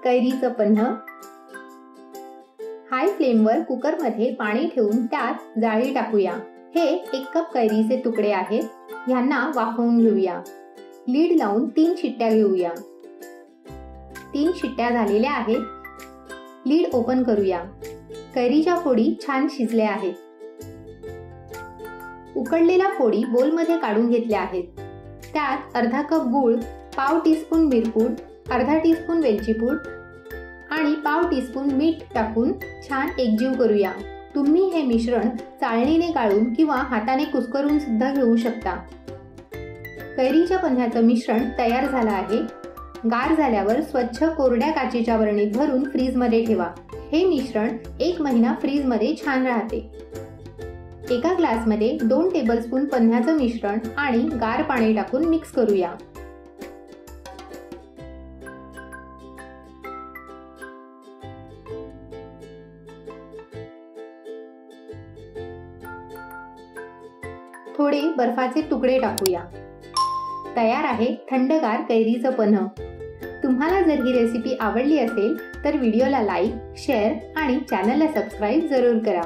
कैरीचं पन्ह। हाय फ्लेमवर कुकरमध्ये पाणी ठेवून त्यात जाळी टाकूया। हे 1 कप कैरीचे तुकडे आहेत, ह्यांना वाफवून घेऊया। लीड लावून 3 शिट्ट्या घेऊया। 3 शिट्ट्या झालेल्या आहेत। लीड ओपन करूया। कैरीच्या फोडी छान शिजल्या आहेत। उकडलेल्या फोडी बोलमध्ये काढून घेतल्या आहेत। त्यात अर्धा कप गूळ, पाव टीस्पून मिरपूड, अर्धा टीस्पून वेलचीपूड आणि पाव टीस्पून मीठ टाकून छान एकजीव करूया। तुम्ही हे मिश्रण चाळणीने गाळून किंवा हाताने कुस्करून सुद्धा घेऊ शकता। कैरीच्या पन्ह्याचं मिश्रण तयार झालं आहे। गार झाल्यावर स्वच्छ कोरड्या काचेच्या बरणीत भरून फ्रीजमध्ये ठेवा। हे मिश्रण 1 महिना फ्रीजमध्ये छान राहते। एका ग्लासमध्ये 2 टेबलस्पून पन्ह्याचं मिश्रण आणि गार पाणी टाकून मिक्स करूया। थोडे बर्फाचे तुकडे टाकूया। तयार आहे थंडगार कैरीचं पन्ह। तुम्हाला जर ही रेसिपी आवडली असेल तर व्हिडिओला लाईक, शेअर आणि चॅनलला सबस्क्राईब जरूर करा।